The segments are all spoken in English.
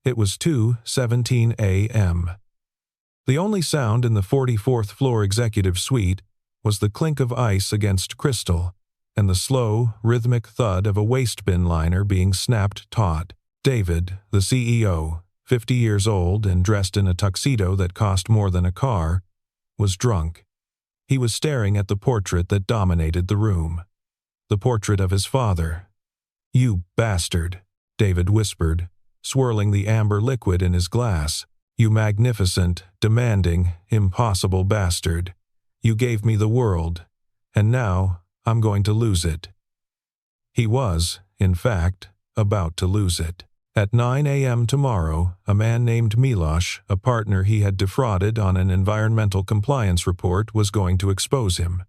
It was 2:17 a.m. The only sound in the 44th floor executive suite was the clink of ice against crystal and the slow, rhythmic thud of a waste bin liner being snapped taut. David, the CEO, 50 years old and dressed in a tuxedo that cost more than a car, was drunk. He was staring at the portrait that dominated the room. The portrait of his father. "You bastard," David whispered, swirling the amber liquid in his glass. "You magnificent, demanding, impossible bastard. You gave me the world, and now I'm going to lose it." He was, in fact, about to lose it. At 9 a.m. tomorrow, a man named Milosh, a partner he had defrauded on an environmental compliance report, was going to expose him.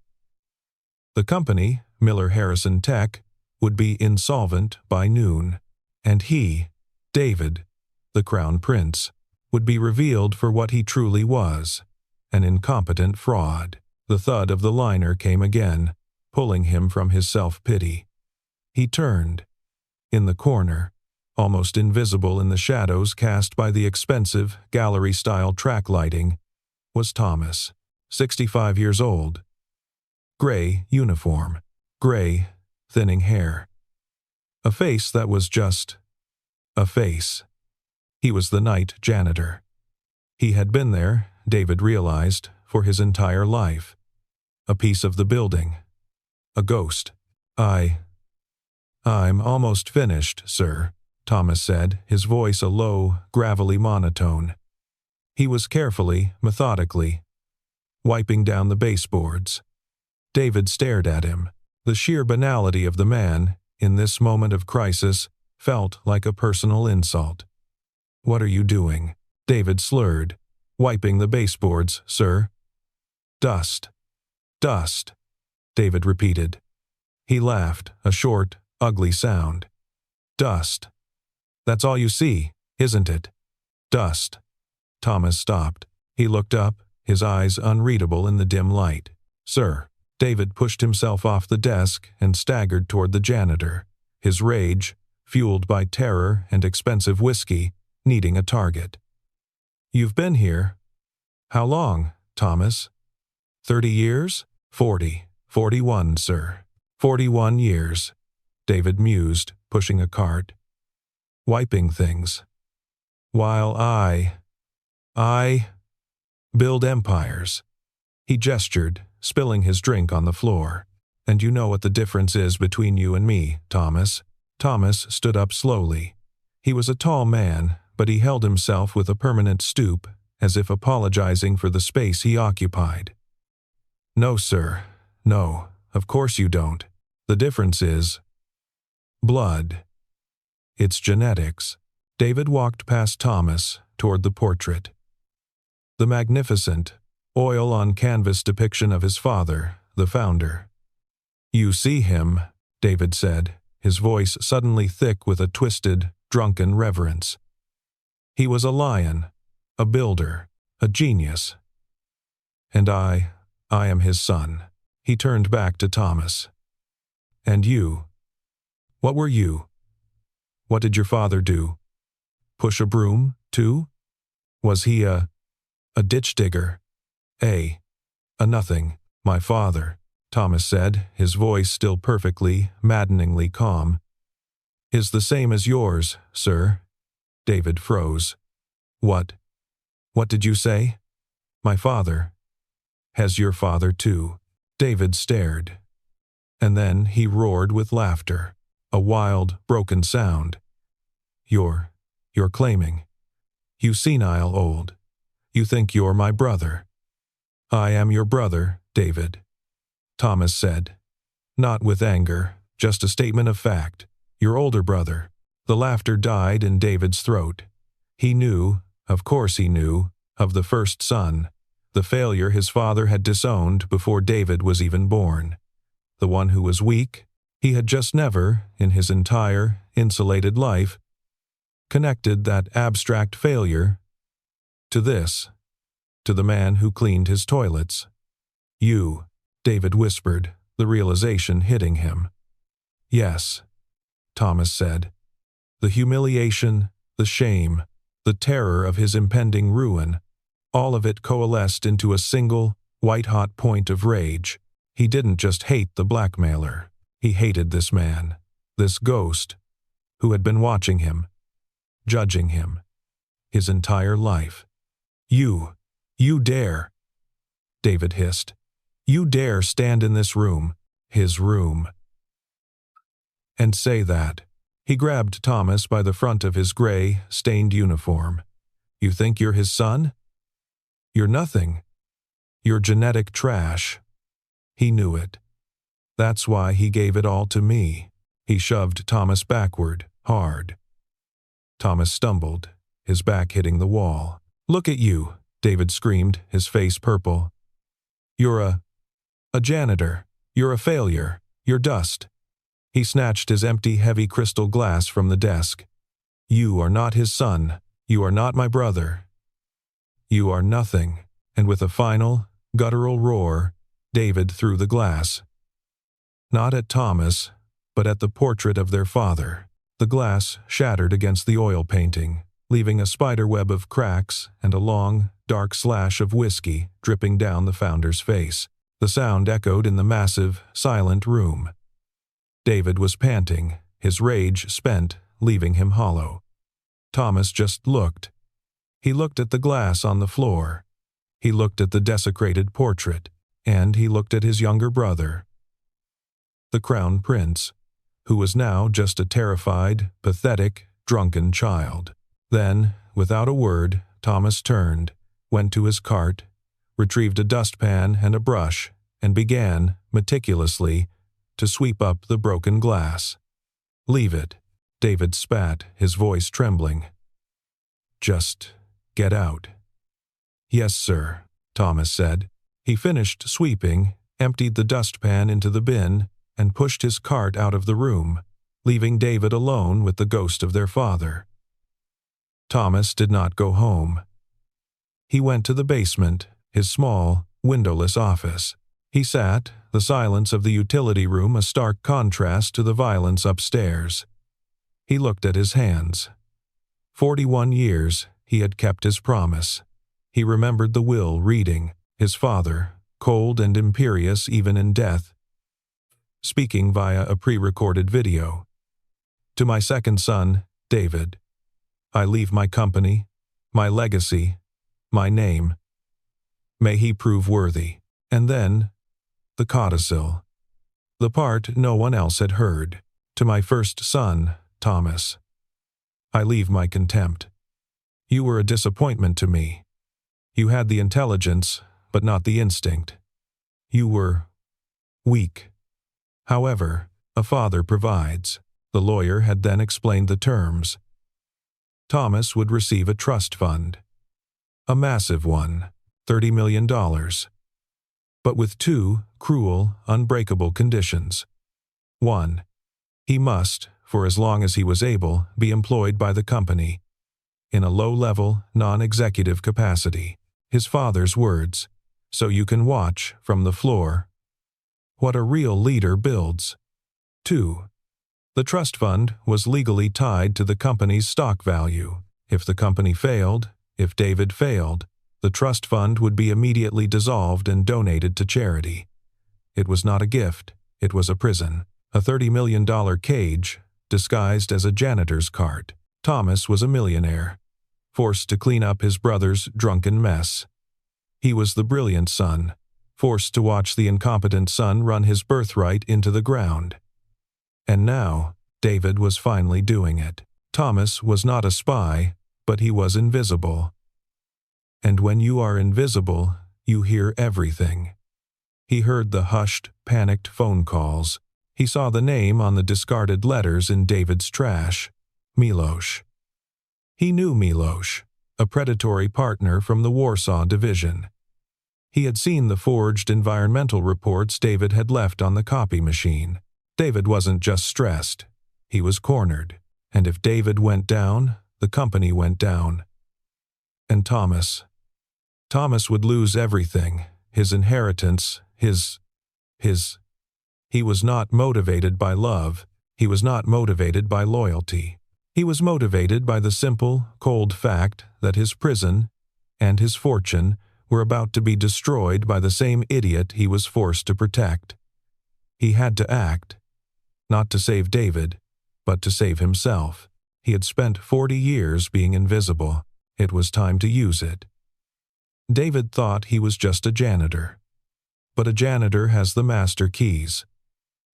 The company, Miller Harrison Tech, would be insolvent by noon, and he, David, the Crown Prince, would be revealed for what he truly was, an incompetent fraud. The thud of the liner came again, pulling him from his self-pity. He turned. In the corner, almost invisible in the shadows cast by the expensive, gallery-style track lighting, was Thomas, 65 years old. Gray uniform, gray, thinning hair. A face that was just a face. He was the night janitor. He had been there, David realized, for his entire life. A piece of the building. A ghost. "I'm almost finished, sir," Thomas said, his voice a low, gravelly monotone. He was carefully, methodically, wiping down the baseboards. David stared at him. The sheer banality of the man, in this moment of crisis, felt like a personal insult. "What are you doing?" David slurred. "Wiping the baseboards, sir." "Dust. Dust," David repeated. He laughed, a short, ugly sound. "Dust. That's all you see, isn't it? Dust." Thomas stopped. He looked up, his eyes unreadable in the dim light. "Sir." David pushed himself off the desk and staggered toward the janitor, his rage, fueled by terror and expensive whiskey, needing a target. "You've been here. How long, Thomas? 30 years? 41, sir. 41 years, David mused, pushing a cart. "Wiping things. While I build empires." He gestured, spilling his drink on the floor. "And you know what the difference is between you and me, Thomas." Thomas stood up slowly. He was a tall man, but he held himself with a permanent stoop, as if apologizing for the space he occupied. "No, sir. No, of course you don't. The difference is blood. It's genetics." David walked past Thomas, toward the portrait. The magnificent, oil-on-canvas depiction of his father, the founder. "You see him," David said, his voice suddenly thick with a twisted, drunken reverence. "He was a lion, a builder, a genius. And I am his son." He turned back to Thomas. "And you? What were you? What did your father do? Push a broom, too? Was he a ditch digger? A nothing?" "My father," Thomas said, his voice still perfectly, maddeningly calm, "is the same as yours, sir." David froze. What did you say?" "My father. Has your father, too." David stared. And then he roared with laughter, a wild, broken sound. You're claiming. You senile old. You think you're my brother." "I am your brother, David," Thomas said. Not with anger, just a statement of fact. "Your older brother." The laughter died in David's throat. He knew, of course he knew, of the first son, the failure his father had disowned before David was even born. The one who was weak, he had just never, in his entire, insulated life, connected that abstract failure to this, to the man who cleaned his toilets. "You," David whispered, the realization hitting him. "Yes," Thomas said. "The humiliation, the shame, the terror of his impending ruin, all of it coalesced into a single, white-hot point of rage. He didn't just hate the blackmailer. He hated this man, this ghost, who had been watching him, judging him, his entire life. You dare, David hissed. You dare stand in this room, his room, and say that. He grabbed Thomas by the front of his gray, stained uniform. You think you're his son? You're nothing. You're genetic trash. He knew it. That's why he gave it all to me. He shoved Thomas backward, hard. Thomas stumbled, his back hitting the wall. Look at you, David screamed, his face purple. You're a janitor. You're a failure. You're dust. He snatched his empty, heavy crystal glass from the desk. You are not his son. You are not my brother. You are nothing. And with a final, guttural roar, David threw the glass. Not at Thomas, but at the portrait of their father. The glass shattered against the oil painting, leaving a spiderweb of cracks and a long, dark slash of whiskey dripping down the founder's face. The sound echoed in the massive, silent room. David was panting, his rage spent, leaving him hollow. Thomas just looked. He looked at the glass on the floor. He looked at the desecrated portrait, and he looked at his younger brother, the Crown Prince, who was now just a terrified, pathetic, drunken child. Then, without a word, Thomas turned, went to his cart, retrieved a dustpan and a brush, and began, meticulously, to sweep up the broken glass. Leave it, David spat, his voice trembling. Just get out. Yes, sir, Thomas said. He finished sweeping, emptied the dustpan into the bin, and pushed his cart out of the room, leaving David alone with the ghost of their father. Thomas did not go home. He went to the basement, his small, windowless office. He sat, the silence of the utility room a stark contrast to the violence upstairs. He looked at his hands. 41 years, he had kept his promise. He remembered the will reading, his father, cold and imperious even in death, speaking via a pre-recorded video. To my second son, David, I leave my company, my legacy, my name. May he prove worthy. And then, the codicil. The part no one else had heard. To my first son, Thomas, I leave my contempt. You were a disappointment to me. You had the intelligence, but not the instinct. You were weak. However, a father provides. The lawyer had then explained the terms. Thomas would receive a trust fund. A massive one, $30 million. But with two cruel, unbreakable conditions. 1. He must, for as long as he was able, be employed by the company, in a low-level, non-executive capacity. His father's words, so you can watch from the floor what a real leader builds. 2. The trust fund was legally tied to the company's stock value. If the company failed, if David failed, the trust fund would be immediately dissolved and donated to charity. It was not a gift, it was a prison, a $30 million cage disguised as a janitor's cart. Thomas was a millionaire, forced to clean up his brother's drunken mess. He was the brilliant son, forced to watch the incompetent son run his birthright into the ground. And now, David was finally doing it. Thomas was not a spy, but he was invisible. And when you are invisible, you hear everything. He heard the hushed, panicked phone calls. He saw the name on the discarded letters in David's trash, Miloš. He knew Miloš, a predatory partner from the Warsaw Division. He had seen the forged environmental reports David had left on the copy machine. David wasn't just stressed. He was cornered. And if David went down, the company went down. And Thomas would lose everything, his inheritance, He was not motivated by love, he was not motivated by loyalty. He was motivated by the simple, cold fact that his prison and his fortune were about to be destroyed by the same idiot he was forced to protect. He had to act, not to save David, but to save himself. He had spent 40 years being invisible. It was time to use it. David thought he was just a janitor. But a janitor has the master keys.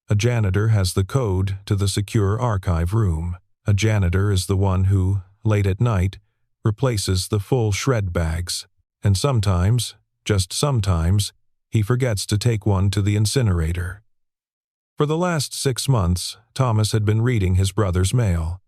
A janitor has the code to the secure archive room. A janitor is the one who, late at night, replaces the full shred bags. And sometimes, just sometimes, he forgets to take one to the incinerator. For the last 6 months, Thomas had been reading his brother's mail.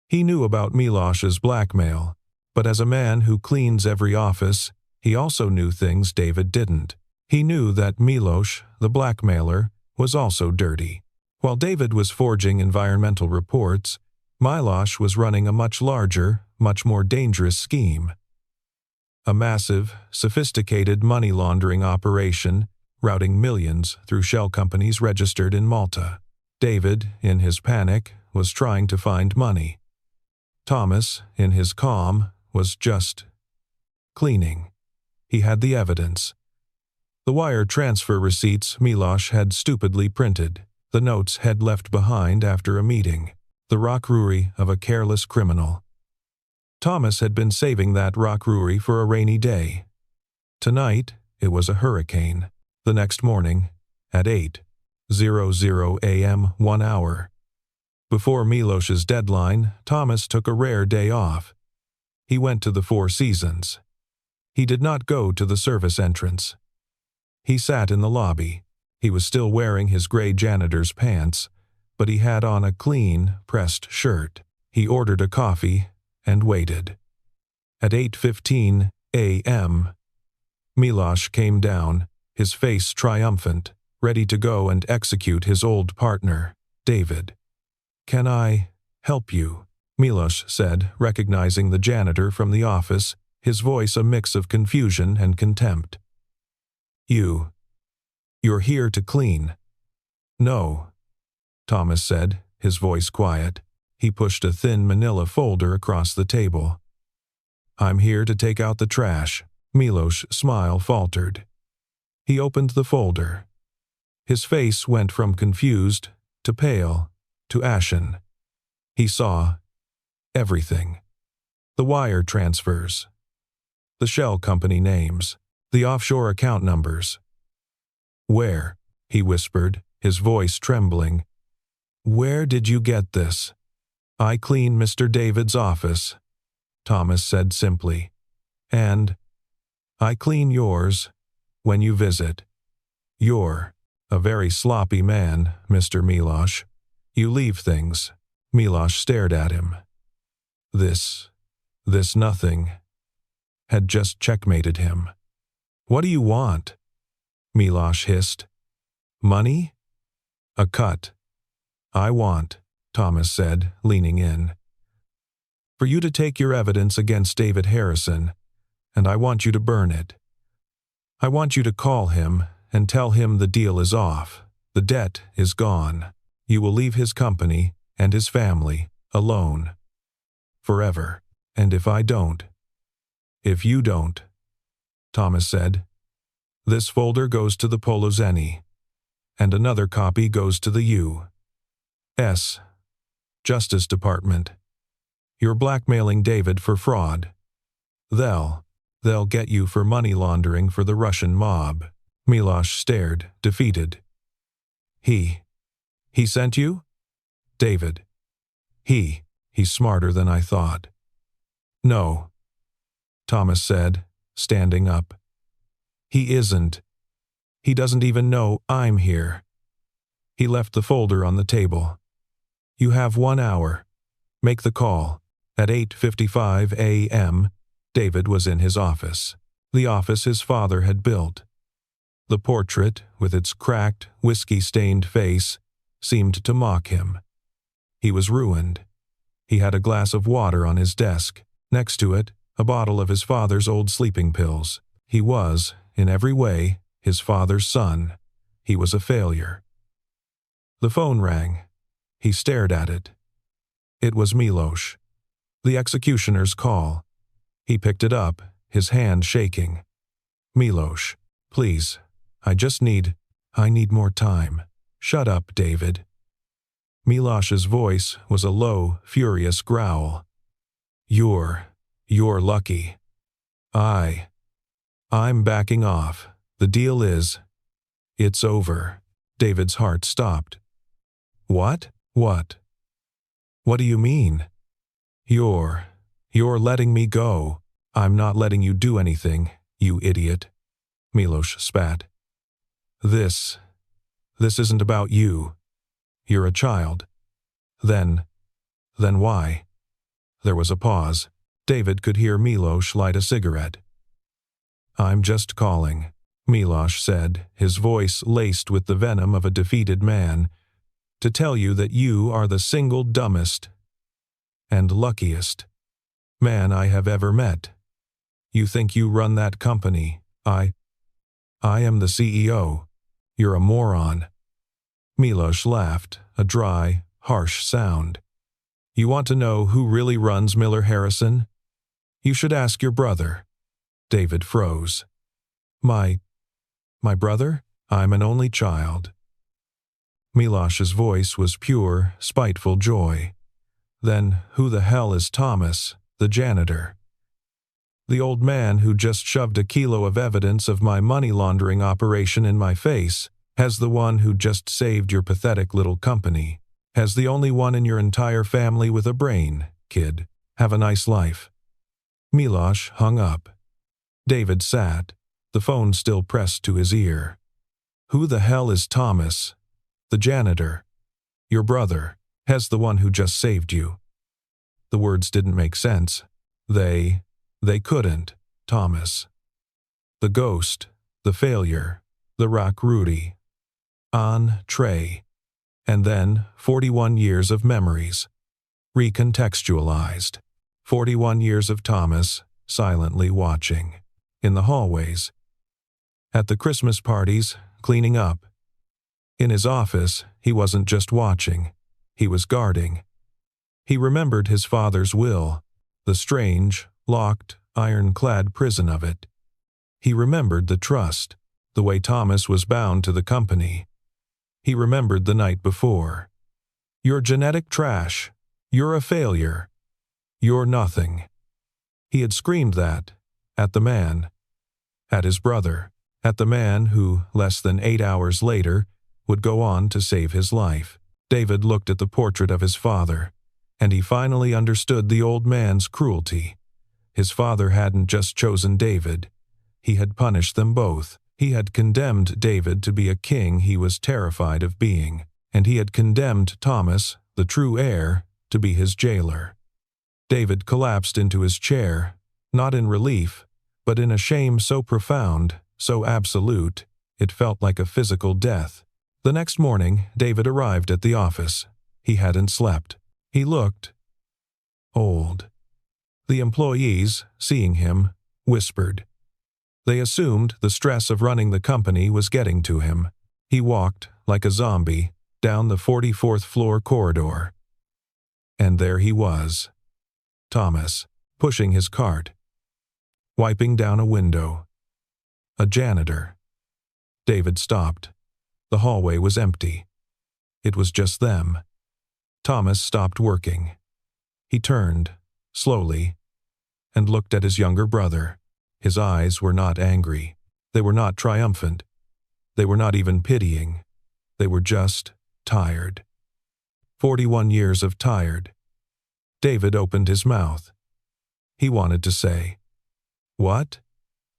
He knew about Milosh's blackmail, but as a man who cleans every office, he also knew things David didn't. He knew that Milosh, the blackmailer, was also dirty. While David was forging environmental reports, Milosh was running a much larger, much more dangerous scheme. A massive, sophisticated money laundering operation, routing millions through shell companies registered in Malta. David, in his panic, was trying to find money. Thomas, in his calm, was just cleaning. He had the evidence. The wire transfer receipts Milosh had stupidly printed. The notes had left behind after a meeting. The rockrury of a careless criminal. Thomas had been saving that rockrury for a rainy day. Tonight, it was a hurricane. The next morning, at 8:00 a.m., 1 hour. Before Milosh's deadline, Thomas took a rare day off. He went to the Four Seasons. He did not go to the service entrance. He sat in the lobby. He was still wearing his gray janitor's pants, but he had on a clean, pressed shirt. He ordered a coffee and waited. At 8:15 a.m., Milosh came down, his face triumphant, ready to go and execute his old partner, David. "Can I help you?" Milosh said, recognizing the janitor from the office, his voice a mix of confusion and contempt. You're here to clean." "No," Thomas said, his voice quiet. He pushed a thin manila folder across the table. "I'm here to take out the trash." Milosh's smile faltered. He opened the folder. His face went from confused to pale to ashen. He saw everything. The wire transfers. The shell company names. The offshore account numbers. "Where?" he whispered, his voice trembling. "Where did you get this?" "I clean Mr. David's office," Thomas said simply. "And I clean yours when you visit. You're a very sloppy man, Mr. Milosh. You leave things." Milosh stared at him. This nothing had just checkmated him. "What do you want?" Milosh hissed. "Money? A cut." "I want," Thomas said, leaning in, "for you to take your evidence against David Harrison, and I want you to burn it. I want you to call him and tell him the deal is off. The debt is gone. You will leave his company and his family alone. Forever. And if you don't, Thomas said, this folder goes to the Polozeni, and another copy goes to the U.S. Justice Department. You're blackmailing David for fraud. They'll get you for money laundering for the Russian mob." Milosh stared, defeated. He sent you?" "David. He's smarter than I thought." "No," Thomas said, standing up. "He isn't. He doesn't even know I'm here." He left the folder on the table. "You have 1 hour. Make the call." At 8:55 a.m., David was in his office. The office his father had built. The portrait, with its cracked, whiskey-stained face, seemed to mock him. He was ruined. He had a glass of water on his desk. Next to it, a bottle of his father's old sleeping pills. He was, in every way, his father's son. He was a failure. The phone rang. He stared at it. It was Miloš. The executioner's call. He picked it up, his hand shaking. Miloš, please, I need more time. Shut up, David. Miloš's voice was a low, furious growl. You're lucky. I'm backing off. The deal is, it's over. David's heart stopped. What? What? What do you mean? You're letting me go. I'm not letting you do anything, you idiot. Miloš spat. This isn't about you. You're a child. Then why? There was a pause. David could hear Miloš light a cigarette. I'm just calling, Miloš said, his voice laced with the venom of a defeated man, to tell you that you are the single dumbest and luckiest man I have ever met. You think you run that company. I am the CEO. You're a moron. Miloš laughed, a dry, harsh sound. You want to know who really runs Miller Harrison? You should ask your brother. David froze. My brother? I'm an only child. Miloš's voice was pure, spiteful joy. Then who the hell is Thomas, the janitor? The old man who just shoved a kilo of evidence of my money laundering operation in my face, has the one who just saved your pathetic little company, has the only one in your entire family with a brain, kid. Have a nice life. Miloš hung up. David sat, the phone still pressed to his ear. Who the hell is Thomas? The janitor. Your brother, has the one who just saved you. The words didn't make sense. They couldn't, Thomas. The ghost, the failure, the rock Rudy. Trey. And then 41 years of memories. Recontextualized. 41 years of Thomas, silently watching. In the hallways. At the Christmas parties, cleaning up. In his office, he wasn't just watching. He was guarding. He remembered his father's will, the strange, locked, ironclad prison of it. He remembered the trust, the way Thomas was bound to the company. He remembered the night before. You're genetic trash. You're a failure. You're nothing. He had screamed that, at the man, at his brother, at the man who, less than 8 hours later, would go on to save his life. David looked at the portrait of his father, and he finally understood the old man's cruelty. His father hadn't just chosen David. He had punished them both. He had condemned David to be a king he was terrified of being, and he had condemned Thomas, the true heir, to be his jailer. David collapsed into his chair, not in relief, but in a shame so profound, so absolute, it felt like a physical death. The next morning, David arrived at the office. He hadn't slept. He looked old. The employees, seeing him, whispered. They assumed the stress of running the company was getting to him. He walked, like a zombie, down the 44th floor corridor. And there he was. Thomas, pushing his cart. Wiping down a window. A janitor. David stopped. The hallway was empty. It was just them. Thomas stopped working. He turned, slowly, and looked at his younger brother. His eyes were not angry. They were not triumphant. They were not even pitying. They were just tired. 41 years of tired. David opened his mouth. He wanted to say, "What?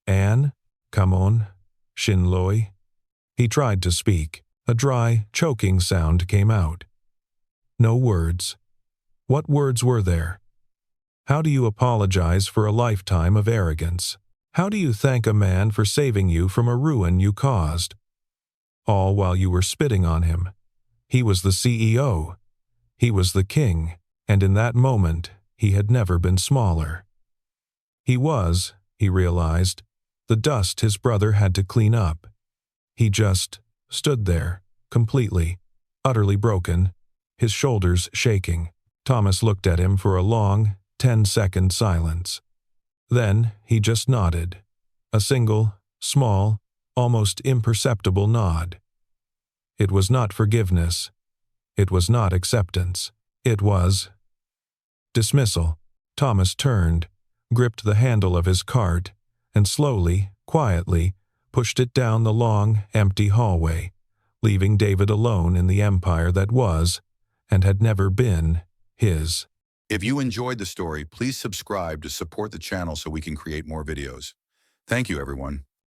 Anne? Come on? Shinloi?" He tried to speak. A dry, choking sound came out. No words. What words were there? How do you apologize for a lifetime of arrogance? How do you thank a man for saving you from a ruin you caused? All while you were spitting on him. He was the CEO. He was the king, and in that moment, he had never been smaller. He was, he realized, the dust his brother had to clean up. He just stood there, completely, utterly broken, his shoulders shaking. Thomas looked at him for a long, 10-second silence. Then he just nodded. A single, small, almost imperceptible nod. It was not forgiveness. It was not acceptance. It was dismissal. Thomas turned, gripped the handle of his cart, and slowly, quietly, pushed it down the long, empty hallway, leaving David alone in the empire that was, and had never been, his. If you enjoyed the story, please subscribe to support the channel so we can create more videos. Thank you, everyone.